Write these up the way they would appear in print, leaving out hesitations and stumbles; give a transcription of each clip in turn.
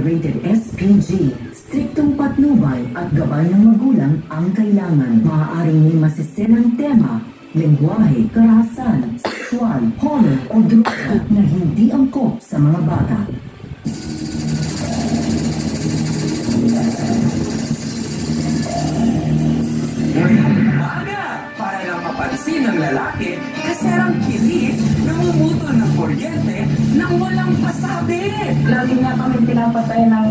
rated SPG. Striktong patnubay at gabay ng magulang ang kailangan. Maaaring may masiselang tema, lengguwahe, karahasan, sexual, horror o droga na hindi angkop sa mga bata. Para lang mapansin ng lalaki, kaserang kilit, namumutol ng kuryente nang walang pasabi. Lagi nga kami pinapatay ng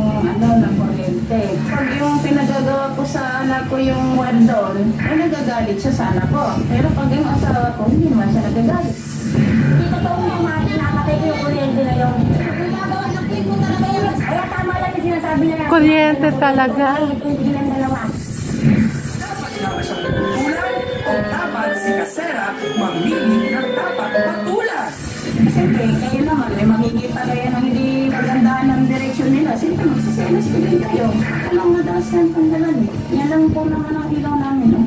kuryente. Pag yung pinagagawa ko sa anak ko yung wardon, ay nagagalit siya sa anak ko. Pero pag yung asawa ko, hindi naman siya nagagalit. Hindi totoo yung mga pinapatay ko yung kuryente na yung ginagawa ng pin ko talaga yun. Kaya tama lang yung sinasabi na yan. Kuryente talaga. Hindi lang dalawa. Dapat naman siyang patulan o dapat si kasera mamili ng dapat patulas. Siyempre, kayo naman, may makikita kayo na hindi magandaan ng direksyon nila. Siyempre, magsiselos ko din kayo. Anong madalas yan tanggalan eh. Yan lang po naman ang ilaw namin. No?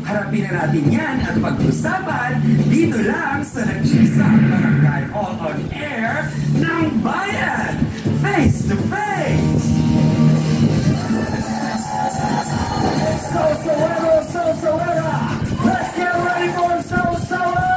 Harapin na natin yan at pag-usapan dito lang sa nag-iisang barangay all on air ng bayan. Face to face! So-so-era! Let's get ready for so-so-era!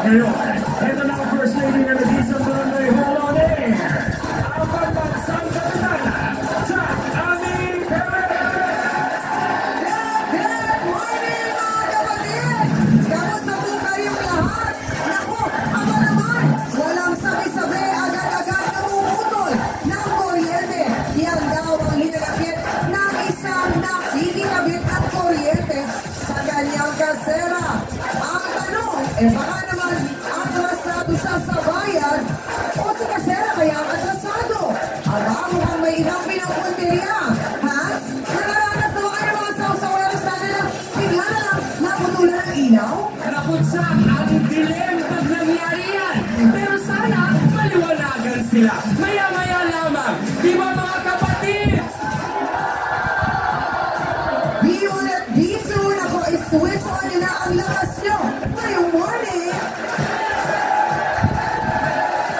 Ito na ang First Lady ng nag-isang barangay hall on air. Ang pagbansang kapitana, Jack Aming Perez! Good morning mga kapatid! Kamusta po kayong lahat? Naku, aba naman! Walang sabi-sabi, agad-agad namumutol ng kuryente. Yan daw ang hinagakit ng isang nakikinabit at kuryente sa kanyang kasera. Ang tanong, baka naman atrasado siya sa bayan o si kasera kaya ang atrasado? Aba, mukhang may ibang pinapunteriya. Ha? Nakaranas na ba kayo mga sausaweros natin na bigla na lang naputulan ng ilaw? Nakutsak ang dilim pag nangyari yan. Pero sana maliwanagan sila. Maya-maya lamang. Di ba mga kapatid? Be soon ako i-switch on nyo na ang lakas nyo. Ngayong morning.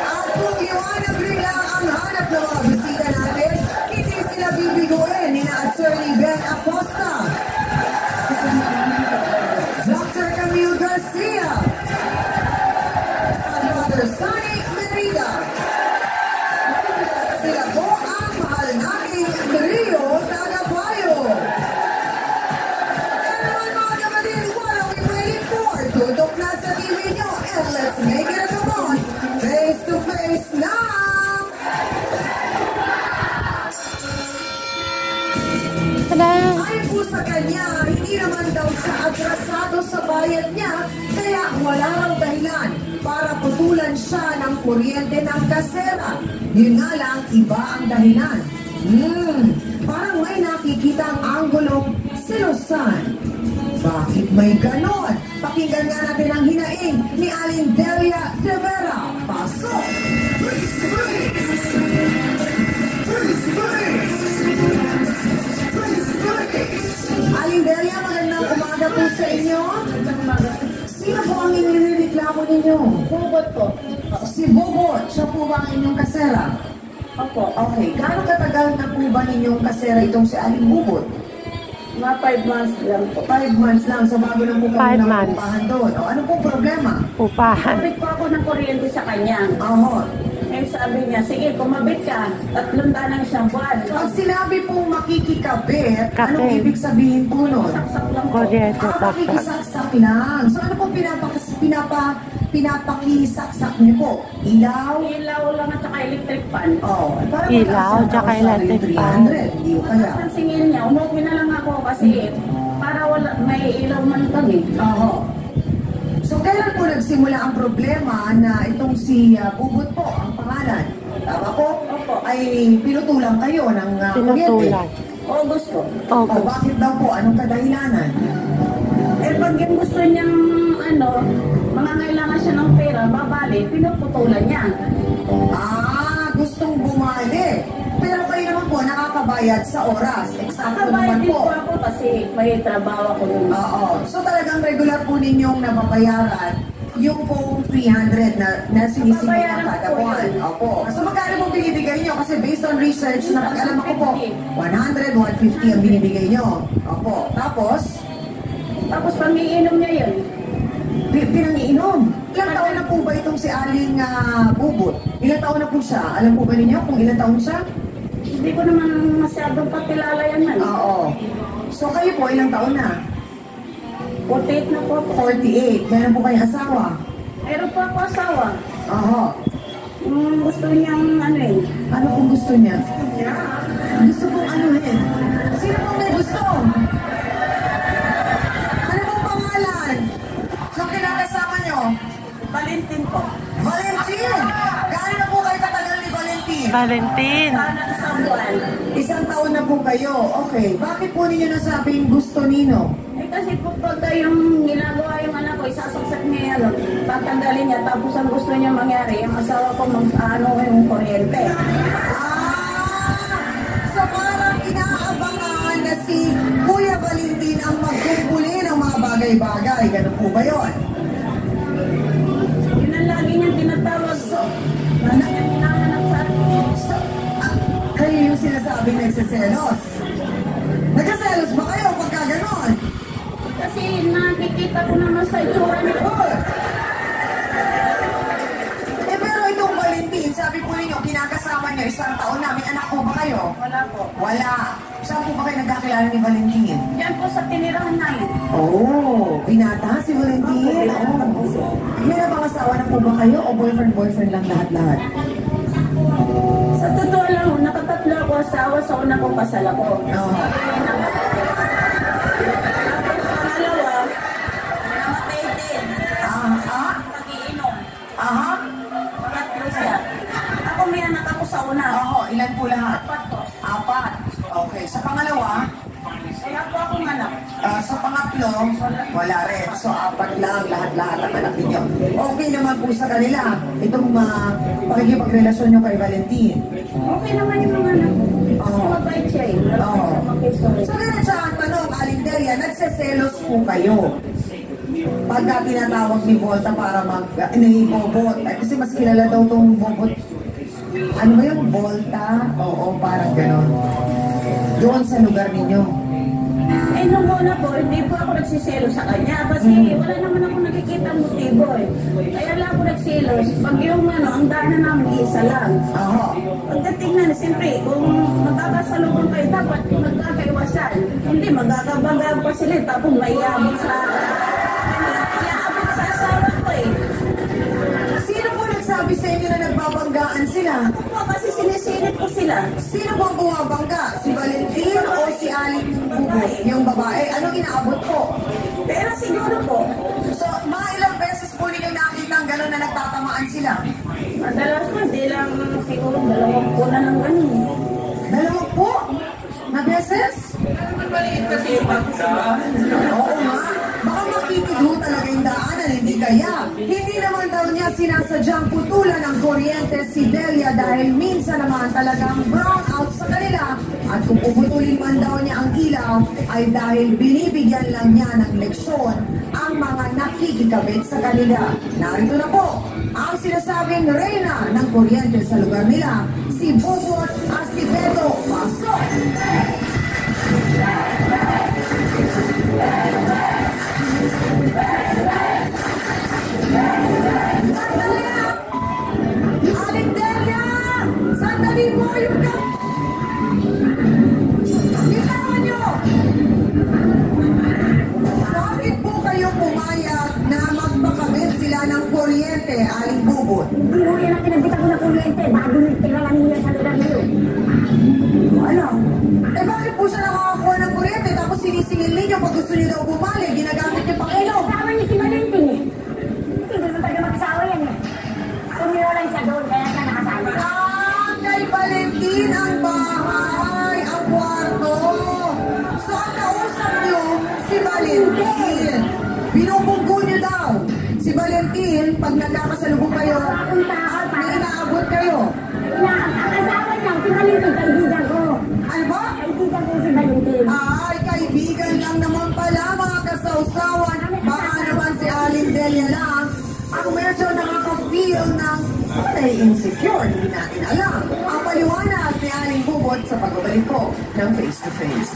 At kung iwanag rin lang ang hanap ng mga bisita natin, hindi sila bibiguin ni na Attorney Ben Acosta, Dr. Camille Garcia, at Dr. Sunny Merida. Sila po ang mahal naming trio Tagapayo. Tutok na sa TV nyo and let's make it a come on. Face to face na! Ayon po sa kanya, hindi naman daw siya atrasado sa bayad niya, kaya wala raw dahilan para putulan siya ng kuryente ng kasera. Yun nga lang, iba ang dahilan. Parang may nakikita ang anggulong silusan. Bakit may ganon? Pakinggan nga natin ang hinaing ni Aling Delia de Vera. Pasok! Aling Delia, magandang umaga po sa inyo. Magandang umaga. Sino po ang inireklamo ninyo? Bubot po. Si Bobot. Siya po ba ang inyong kasera? Opo. Okay. Gaano katagal na po ba ninyong kasera itong si Aling Bubot? Mga 5 months lang po. 5 months lang, so bago lang po 5 kami months. nakupahan doon. O, ano pong problema? Upahan. Kumabit po ako ng kuryente sa kanya. Oho. Eh sabi niya, sige, kumabit ka. 3 tanang isang buwan. Pag sinabi pong makikikabit, Kapit. anong ibig sabihin po nun? Saksak lang po. Kuryente, taktak. Pakikisaksak lang. So ano pong pinapakisaksak niyo po? Ilaw? Ilaw lang at saka electric fan. Oh, parang Ilaw, mataas na tsaka tao sa electric 300. fan. Hindi ko kaya. Tapos ang singil niya, umuwi na lang ako kasi para wala, may ilaw man kami. Oo. So kailan po nagsimula ang problema na itong si Bubot po, ang pangalan? Tama po? Opo. Ay pinutulang kayo ng kuryente. Pinutulan. August po. O Opo. bakit daw po? Anong kadahilanan? Eh pag yung gusto niyang mangangailangan siya ng pera, babali, pinuputulan niya. Gustong bumali. Pero kayo naman po nakakabayad sa oras. Eksakto Nakabayad naman din po. po ako kasi may trabaho ako nun. Oo. So talagang regular po ninyong nababayaran yung pong 300 na sinisingil Nababayaran kada po buwan. yun. Opo. So magkano po binibigay nyo? Kasi based on research na pag-alam ako po, 100, 150 ang binibigay nyo. Opo. Tapos pangiinom niya yun. Pinangiinom. Ilang taon na po ba itong si Aling Bubot? Ilang taon na po siya? Alam po ba ninyo kung ilang taon siya? Hindi ko naman masyadong pakilala yan man. Oo. So kayo po, ilang taon na? 48 na po ako. 48. Meron po kayong asawa? Meron po ako asawa. Oo. Gusto niyang Ano pong gusto niya? Gusto pong anuhin. Sino pong may gusto? Ano pong pangalan? So kinakasama niyo? Valentin po. Valentin! Gaano na po kayo katagal ni Valentin? Valentin. Sana isang buwan. Isang taon na po kayo. Okay. Bakit po ninyo nasabing gusto nino? Eh kasi po pagka yung ginagawa yung anak ko, isasaksak niya yan. Tatanggalin niya. Tapos ang gusto niya mangyari, yung asawa ko yung kuryente. So parang inaabangan na si Kuya Valentin ang magkumpuli ng mga bagay-bagay. Ganun po ba yun? Yun ang lagi niyang tinatawag ko. Lagi niyang hinahanap sa akin. Kayo yung sinasabing nagsiselos. Nagsiselos ba kayo pagka ganon? Kasi nakikita ko naman sa itsura niya. Pero itong Valentin, sabi po ninyo, kinakasama niyo isang taon na. May anak po ba kayo? Wala po. Wala. Saan po ba kayo nagkakilala ni Valentin? Yan po sa tinirahan namin. Oh, binata si Valentin. Oh. May napangasawa na po ba kayo o boyfriend lang lahat-lahat? Sa totoo lang, nakatatlo ako asawa sa una kong kasal ako. Oo. Pangalawa, namatay din. Pag-iinom. Aha. Pangatlo siya. Ako may anak ako sa una. Oo, ilan po lahat? 4 po. 4. Okay, sa pangalawa, Wala po akong anak. sa pangatlo, wala rin. So, 4 lang, lahat-lahat ang anak ninyo. Okay naman po sa kanila, itong pakikipagrelasyon nyo kay Valentin. Okay naman yung mga anak ko. Kasi mabait siya eh. Wala Oo. sa makisoy. So, ganun siya ang tanong, Alinderia, nagseselos po kayo. Pagka tinatawag ni Volta para bobot. Kasi mas kilala daw itong bobot. Ano ba yung Volta? Oo, parang gano'n. Doon sa lugar ninyo. Eh, nung una po, hindi po ako nagsiselo sa kanya kasi wala naman ako nakikita motibo eh. Kaya lang ako nagselos. Pag yung ang daanan namin, isa lang. Oo. Pagdating na, siyempre, kung magkakasalubong kayo, dapat magkakaiwasan. Hindi, magkakabagab pa sila, tapos may iabot sa asawa ko eh. Sino po nagsabi sa inyo na nagbabanggaan sila? Ako po, kasi sinisilip ko sila. Sino po ang bumabangga? Si Valentin o si Aling Bubot? Yung babae? Anong inaabot po? Pero siguro po, So, mga ilang beses po ninyo nakita ang gano'n na nagtatamaan sila? madalas po, hindi lang siguro 2 na ng ganun. 2 po? Na beses? Oo nga. Baka makitid ho talaga yung daanan, hindi kaya. Hindi naman daw niya sinasadyang putulan ng kuryente si Delia dahil minsan naman talagang brown out sa kanila. At kung puputulin man daw niya ang ilaw ay dahil binibigyan lang niya ng leksyon ang mga nakikikabit sa kanila. Narito na po ang sinasabing reyna ng kuryente sa lugar nila, si Bobot Acevedo. Pasok! pag nagkakasalubong kayo at may inaabot kayo. Ang asawa niya, si Valentin, kaibigan ko. Ano ba? Kaibigan ko si Valentin. Ay, kaibigan lang naman pala mga kasawsawan. Baka naman si Aling Delia lang ang medyo nakaka-feel ng patay insecure. Hindi natin alam. Ang paliwanag ni Aling Bubot sa pagbabalik po ng Face to Face.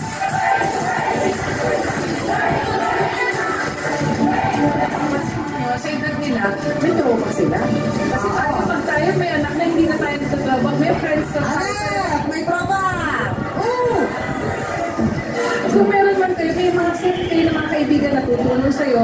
Sa edad nila, may tropa sila. Kasi pag tayo may anak na hindi na tayo nagtatrabaho, may friends na tayo. Anak! May tropa! Oo! Kung meron man kayo, may mga set kayo ng mga kaibigan na tutulong sa'yo,